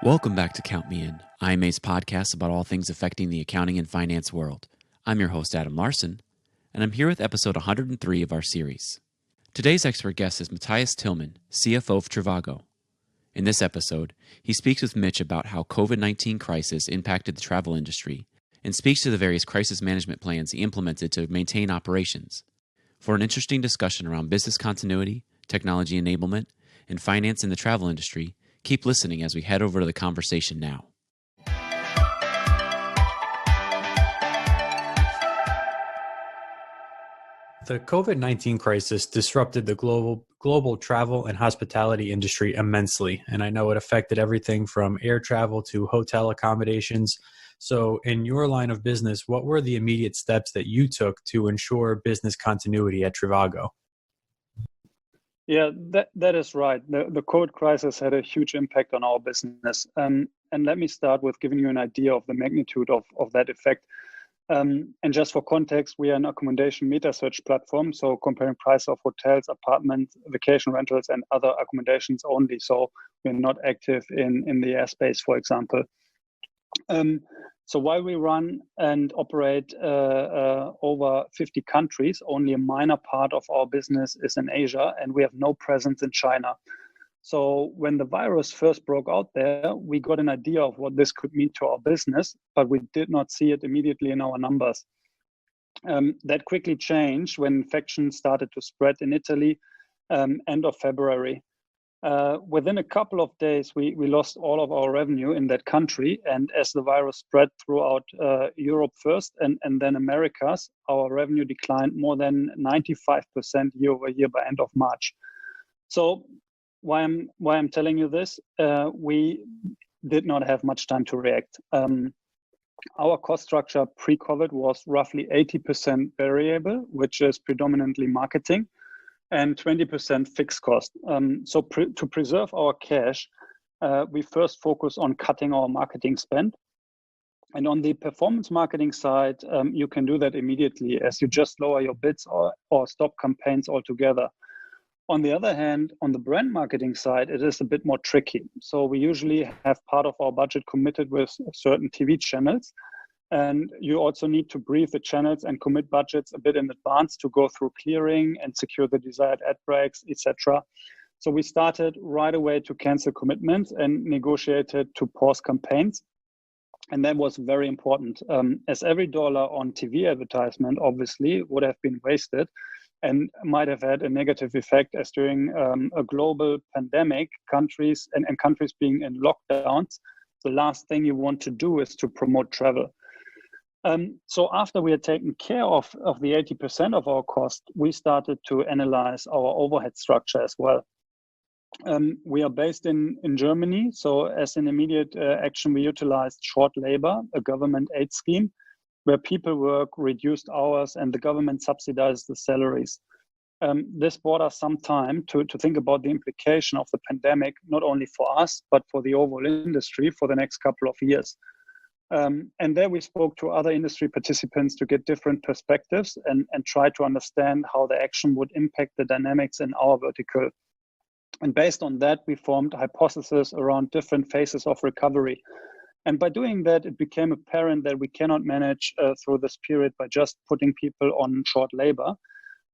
Welcome back to Count Me In, IMA's podcast about all things affecting the accounting and finance world. I'm your host, Adam Larson, and I'm here with episode 103 of our series. Today's expert guest is Matthias Tillmann, CFO of Trivago. In this episode, he speaks with Mitch about how COVID-19 crisis impacted the travel industry and speaks to the various crisis management plans he implemented to maintain operations. For an interesting discussion around business continuity, technology enablement, and finance in the travel industry, keep listening as we head over to the conversation now. The COVID-19 crisis disrupted the global travel and hospitality industry immensely, and I know it affected everything from air travel to hotel accommodations. So in your line of business, what were the immediate steps that you took to ensure business continuity at Trivago? Yeah, that is right. The COVID crisis had a huge impact on our business. And let me start with giving you an idea of the magnitude of that effect. And just for context, we are an accommodation meta search platform, so comparing price of hotels, apartments, vacation rentals, and other accommodations only. So we're not active in the airspace, for example. So while we run and operate over 50 countries, only a minor part of our business is in Asia, and we have no presence in China. So when the virus first broke out there, we got an idea of what this could mean to our business, but we did not see it immediately in our numbers. That quickly changed when infections started to spread in Italy, end of February. Within a couple of days, we lost all of our revenue in that country. And as the virus spread throughout Europe first and then Americas, our revenue declined more than 95% year over year by end of March. So why I'm telling you this, we did not have much time to react. Our cost structure pre-COVID was roughly 80% variable, which is predominantly marketing, and 20% fixed cost. To preserve our cash, we first focus on cutting our marketing spend. And on the performance marketing side, you can do that immediately as you just lower your bids or stop campaigns altogether. On the other hand, on the brand marketing side, it is a bit more tricky. So we usually have part of our budget committed with certain TV channels. And you also need to brief the channels and commit budgets a bit in advance to go through clearing and secure the desired ad breaks, etc. So we started right away to cancel commitments and negotiated to pause campaigns. And that was very important, as every dollar on TV advertisement obviously would have been wasted and might have had a negative effect, as during a global pandemic, countries being in lockdowns, the last thing you want to do is to promote travel. So after we had taken care of the 80% of our cost, we started to analyze our overhead structure as well. We are based in Germany, so as an immediate action, we utilized short labor, a government aid scheme, where people work reduced hours and the government subsidizes the salaries. This bought us some time to think about the implication of the pandemic, not only for us, but for the overall industry for the next couple of years. And there we spoke to other industry participants to get different perspectives and try to understand how the action would impact the dynamics in our vertical. And based on that, we formed hypotheses around different phases of recovery. And by doing that, it became apparent that we cannot manage through this period by just putting people on short labor,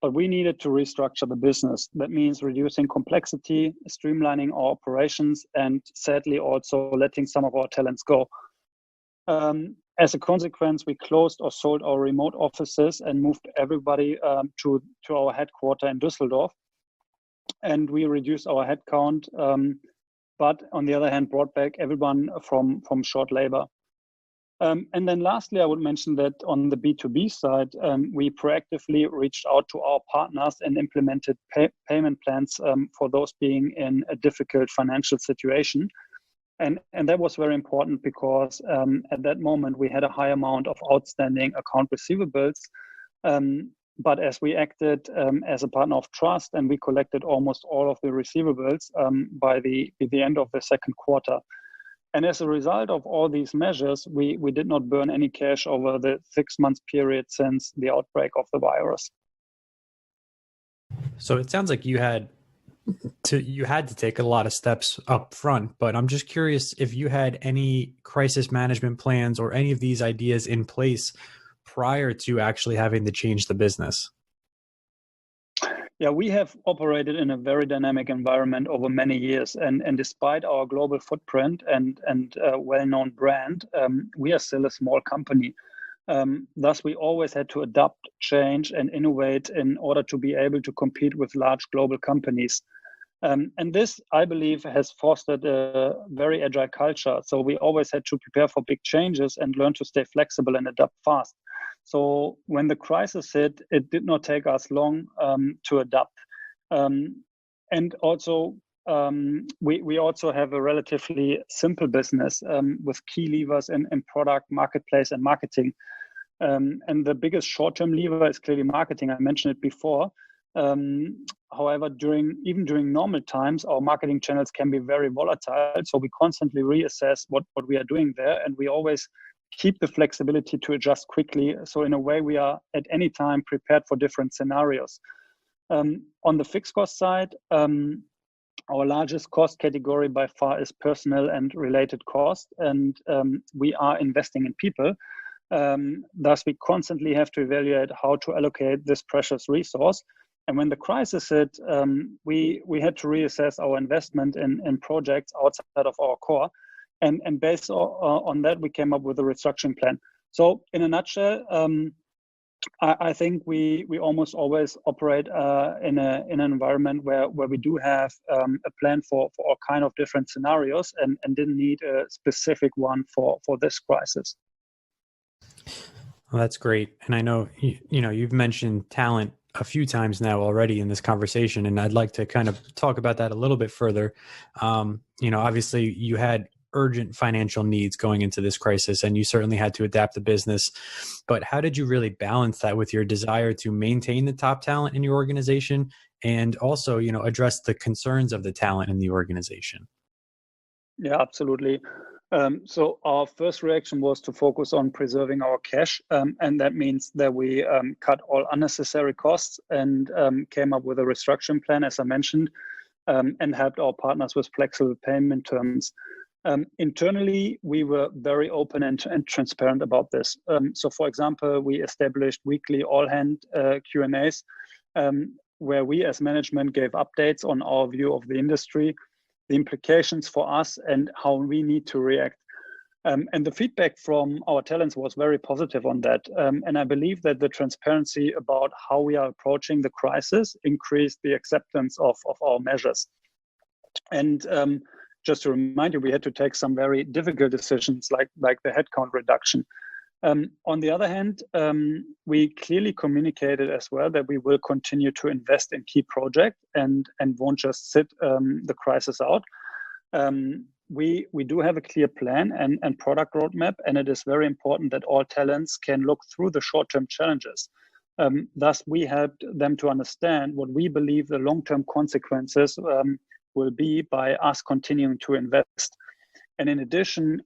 but we needed to restructure the business. That means reducing complexity, streamlining our operations, and sadly also letting some of our talents go. As a consequence, we closed or sold our remote offices and moved everybody to our headquarters in Düsseldorf. And we reduced our headcount, but on the other hand, brought back everyone from short labor. And then lastly, I would mention that on the B2B side, we proactively reached out to our partners and implemented payment plans for those being in a difficult financial situation. And that was very important because at that moment, we had a high amount of outstanding account receivables. But as we acted as a partner of trust and we collected almost all of the receivables by the end of the second quarter. And as a result of all these measures, we did not burn any cash over the 6-month period since the outbreak of the virus. So it sounds like you had You had to take a lot of steps up front, but I'm just curious if you had any crisis management plans or any of these ideas in place prior to actually having to change the business. Yeah, we have operated in a very dynamic environment over many years, and despite our global footprint and well-known brand, we are still a small company. Thus, we always had to adapt, change, and innovate in order to be able to compete with large global companies. And this, I believe, has fostered a very agile culture. So we always had to prepare for big changes and learn to stay flexible and adapt fast. So when the crisis hit, it did not take us long to adapt. And also, we also have a relatively simple business with key levers in product, marketplace, and marketing. And the biggest short-term lever is clearly marketing. I mentioned it before. However, even during normal times, our marketing channels can be very volatile. So we constantly reassess what we are doing there, and we always keep the flexibility to adjust quickly. So in a way, we are at any time prepared for different scenarios. On the fixed cost side, our largest cost category by far is personnel and related costs, and we are investing in people. Thus, we constantly have to evaluate how to allocate this precious resource. And when the crisis hit, we had to reassess our investment in projects outside of our core. And based on that, we came up with a restructuring plan. So in a nutshell, I think we almost always operate in an environment where we do have a plan for all kind of different scenarios and didn't need a specific one for this crisis. Well, that's great. And I know, you've mentioned talent a few times now already in this conversation, and I'd like to kind of talk about that a little bit further. Obviously you had urgent financial needs going into this crisis, and you certainly had to adapt the business. But how did you really balance that with your desire to maintain the top talent in your organization and also, address the concerns of the talent in the organization? Yeah, absolutely. So our first reaction was to focus on preserving our cash, and that means that we cut all unnecessary costs and came up with a restructuring plan, as I mentioned, and helped our partners with flexible payment terms. Internally, we were very open and transparent about this. So, for example, we established weekly all-hand Q&As, where we as management gave updates on our view of the industry, the implications for us, and how we need to react. And the feedback from our talents was very positive on that. And I believe that the transparency about how we are approaching the crisis increased the acceptance of our measures. And just to remind you, we had to take some very difficult decisions like the headcount reduction. On the other hand, we clearly communicated as well that we will continue to invest in key projects and won't just sit the crisis out. We do have a clear plan and product roadmap, and it is very important that all talents can look through the short-term challenges. Thus, we helped them to understand what we believe the long-term consequences will be by us continuing to invest. And in addition,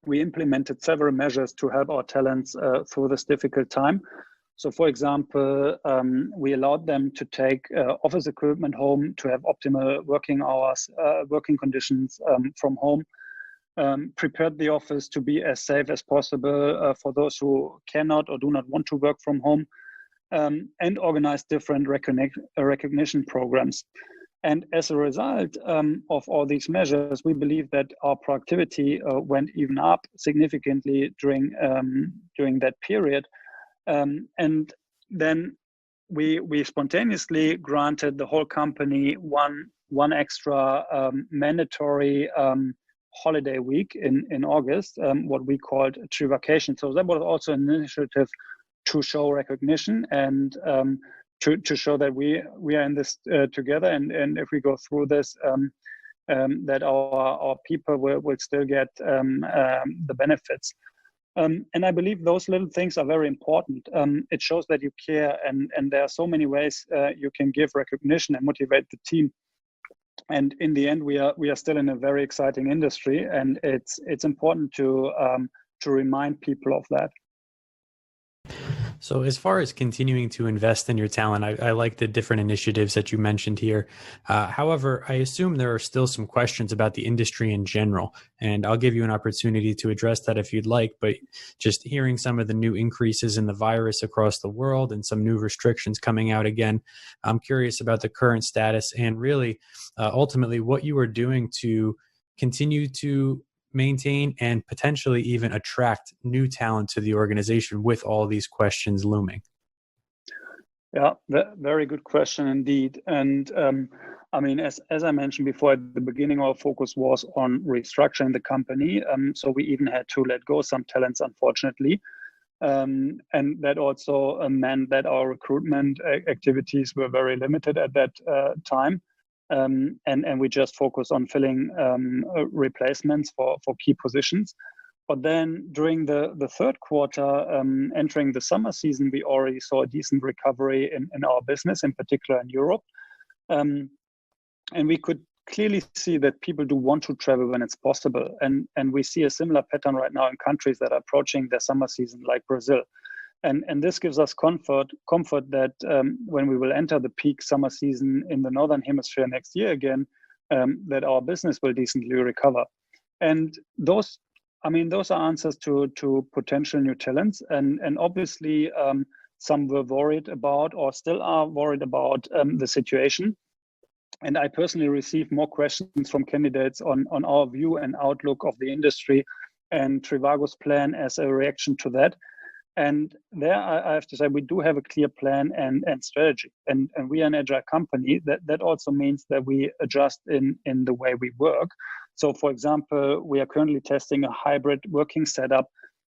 we implemented several measures to help our talents through this difficult time. So, for example, we allowed them to take office equipment home to have optimal working hours, working conditions from home, prepared the office to be as safe as possible for those who cannot or do not want to work from home, and organized different recognition programs. And as a result of all these measures, we believe that our productivity went even up significantly during that period. And then we spontaneously granted the whole company one extra mandatory holiday week in August, what we called tree vacation. So that was also an initiative to show recognition and to show that we are in this together, and if we go through this, that our people will still get the benefits. And I believe those little things are very important. It shows that you care, and there are so many ways you can give recognition and motivate the team. And in the end, we are still in a very exciting industry, and it's important to remind people of that. So, as far as continuing to invest in your talent, I like the different initiatives that you mentioned here. However, I assume there are still some questions about the industry in general, and I'll give you an opportunity to address that if you'd like. But just hearing some of the new increases in the virus across the world and some new restrictions coming out again, I'm curious about the current status and really ultimately what you are doing to continue to maintain and potentially even attract new talent to the organization with all these questions looming? Yeah, very good question indeed. And I mean, as I mentioned before at the beginning, our focus was on restructuring the company. So we even had to let go some talents, unfortunately. And that also meant that our recruitment activities were very limited at that time. And we just focus on filling replacements for key positions. But then during the third quarter, entering the summer season, we already saw a decent recovery in our business, in particular in Europe. And we could clearly see that people do want to travel when it's possible. And we see a similar pattern right now in countries that are approaching their summer season, like Brazil. And this gives us comfort that when we will enter the peak summer season in the Northern Hemisphere next year again, that our business will decently recover. And those are answers to potential new talents. And obviously, some were worried about or still are worried about the situation. And I personally received more questions from candidates on our view and outlook of the industry and Trivago's plan as a reaction to that. And there, I have to say, we do have a clear plan and strategy. And we are an agile company. That also means that we adjust in the way we work. So, for example, we are currently testing a hybrid working setup,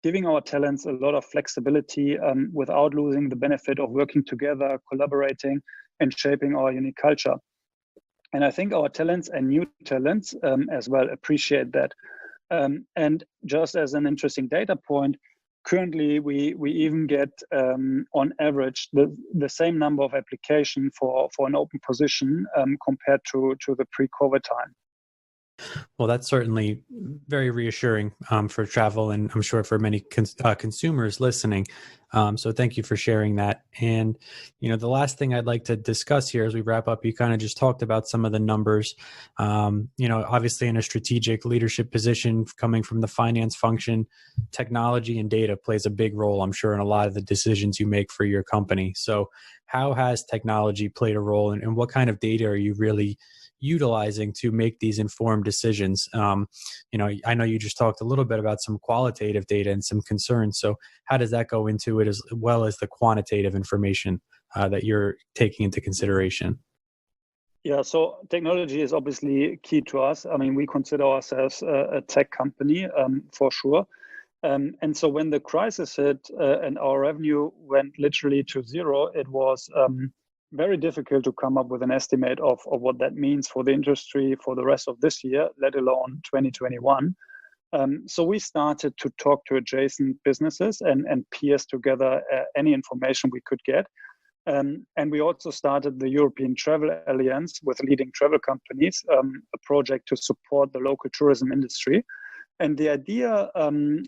giving our talents a lot of flexibility without losing the benefit of working together, collaborating, and shaping our unique culture. And I think our talents and new talents as well appreciate that. And just as an interesting data point, currently, we even get, on average, the same number of applications for an open position compared to the pre-COVID time. Well, that's certainly very reassuring for travel, and I'm sure for many consumers listening. So thank you for sharing that. And, the last thing I'd like to discuss here as we wrap up, you kind of just talked about some of the numbers. Obviously in a strategic leadership position coming from the finance function, technology and data plays a big role, I'm sure, in a lot of the decisions you make for your company. So how has technology played a role, and what kind of data are you really utilizing to make these informed decisions? I know you just talked a little bit about some qualitative data and some concerns. So how does that go into it, as well as the quantitative information that you're taking into consideration? Yeah, so technology is obviously key to us. I mean, we consider ourselves a tech company for sure. And so when the crisis hit and our revenue went literally to zero, it was very difficult to come up with an estimate of what that means for the industry for the rest of this year, let alone 2021. So we started to talk to adjacent businesses and piece together any information we could get. And we also started the European Travel Alliance with leading travel companies, a project to support the local tourism industry. And the idea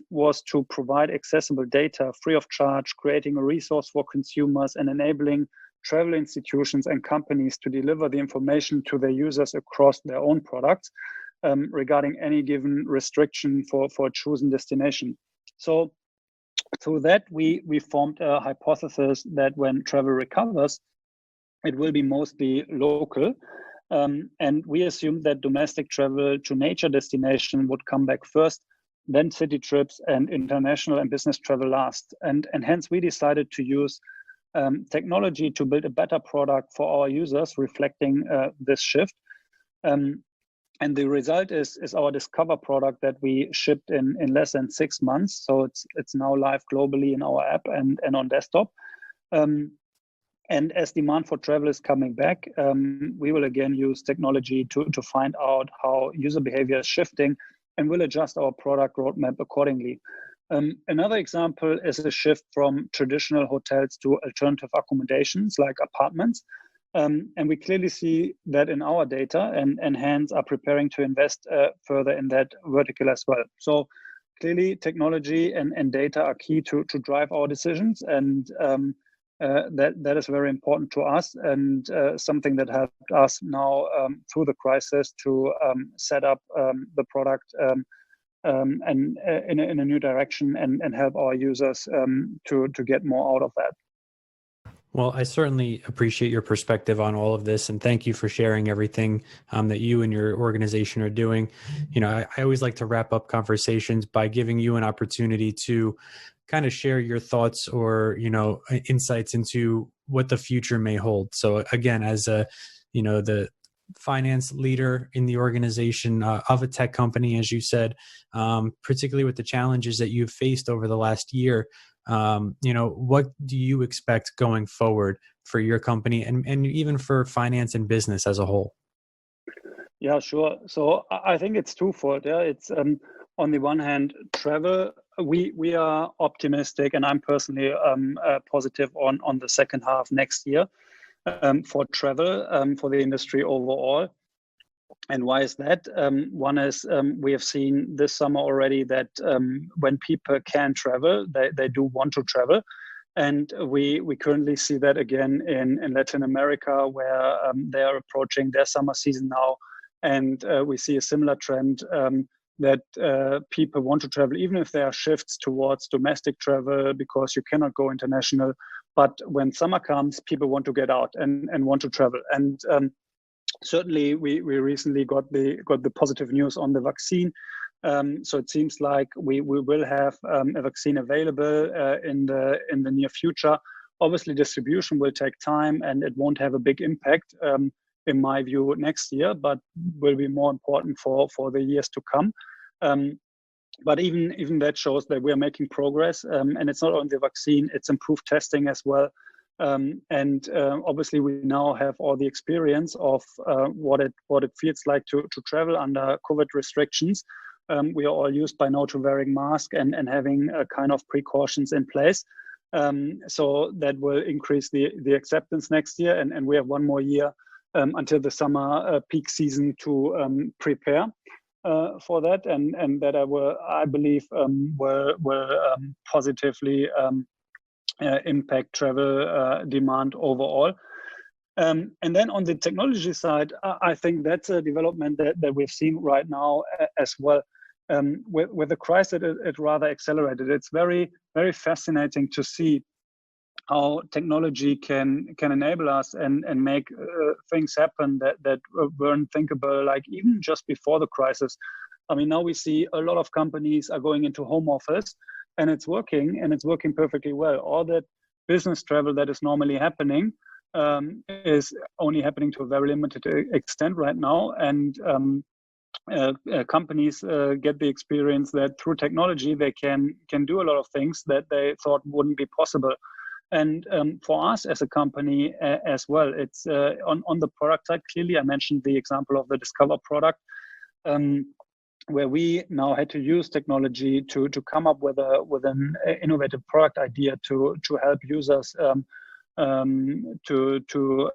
was to provide accessible data free of charge, creating a resource for consumers and enabling travel institutions and companies to deliver the information to their users across their own products regarding any given restriction for a chosen destination. So through that, we formed a hypothesis that when travel recovers, it will be mostly local. And we assumed that domestic travel to nature destination would come back first, then city trips and international and business travel last. And hence we decided to use technology to build a better product for our users, reflecting this shift. And the result is our Discover product that we shipped in less than 6 months. So it's now live globally in our app and on desktop. And as demand for travel is coming back, we will again use technology to find out how user behavior is shifting, and will adjust our product roadmap accordingly. Another example is a shift from traditional hotels to alternative accommodations like apartments. And we clearly see that in our data, and hence are preparing to invest further in that vertical as well. So clearly technology and data are key to drive our decisions, and that is very important to us, and something that helped us now through the crisis to set up the product and in a new direction and help our users to get more out of that. Well, I certainly appreciate your perspective on all of this, and thank you for sharing everything that you and your organization are doing. I always like to wrap up conversations by giving you an opportunity to kind of share your thoughts or, insights into what the future may hold. So again, as the finance leader in the organization of a tech company, as you said, particularly with the challenges that you've faced over the last year, what do you expect going forward for your company and even for finance and business as a whole? Yeah, sure. So I think it's twofold. Yeah, it's on the one hand, travel. We are optimistic, and I'm personally positive on the second half next year for travel for the industry overall. And why is that? One is we have seen this summer already that when people can travel, they do want to travel. And we currently see that again in Latin America, where they are approaching their summer season now. And we see a similar trend that people want to travel, even if there are shifts towards domestic travel because you cannot go international. But when summer comes, people want to get out and want to travel. And certainly, we recently got the positive news on the vaccine. So it seems like we will have a vaccine available in the near future. Obviously, distribution will take time, and it won't have a big impact, in my view, next year, but will be more important for the years to come. But even that shows that we are making progress, and it's not only the vaccine; it's improved testing as well. And obviously, we now have all the experience of what it feels like to travel under COVID restrictions. We are all used by now to wearing masks and having kind of precautions in place. So that will increase the acceptance next year, and we have one more year until the summer peak season to prepare for that, and that I believe will positively impact travel demand overall. And then on the technology side, I think that's a development that we've seen right now as well. With the crisis, it rather accelerated. It's very, very fascinating to see how technology can enable us and make things happen that weren't thinkable, like even just before the crisis. I mean, now we see a lot of companies are going into home office, and it's working perfectly well. All that business travel that is normally happening is only happening to a very limited extent right now. And companies get the experience that through technology, they can do a lot of things that they thought wouldn't be possible. And for us as a company as well, it's on the product side. Clearly, I mentioned the example of the Discover product, where we now had to use technology to come up with an innovative product idea to help users to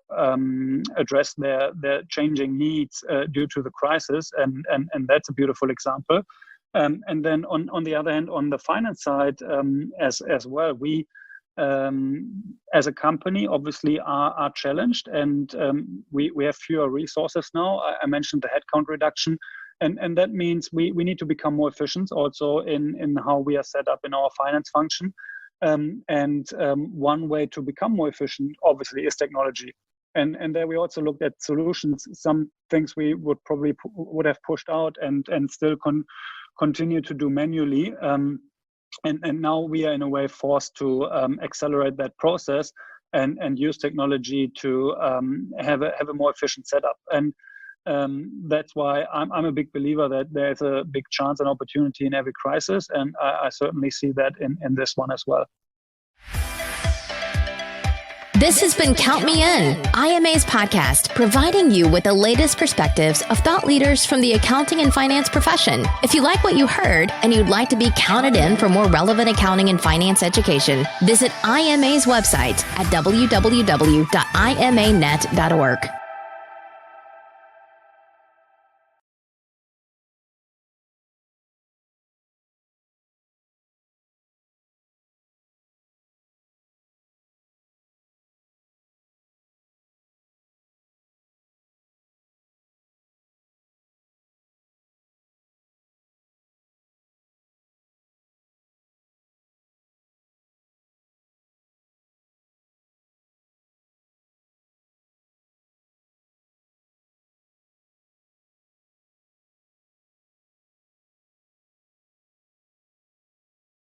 address their changing needs due to the crisis, and that's a beautiful example. And then on the other hand, on the finance side as well, we as a company obviously are challenged, and we have fewer resources now. I mentioned the headcount reduction. And that means we need to become more efficient also in how we are set up in our finance function. And one way to become more efficient, obviously, is technology. And there we also looked at solutions. Some things we would have pushed out and still continue to do manually. And now we are in a way forced to accelerate that process and use technology to have a more efficient setup. And that's why I'm a big believer that there's a big chance and opportunity in every crisis, and I certainly see that in this one as well. This has been Count Me In, IMA's podcast, providing you with the latest perspectives of thought leaders from the accounting and finance profession. If you like what you heard and you'd like to be counted in for more relevant accounting and finance education, visit IMA's website at www.imanet.org.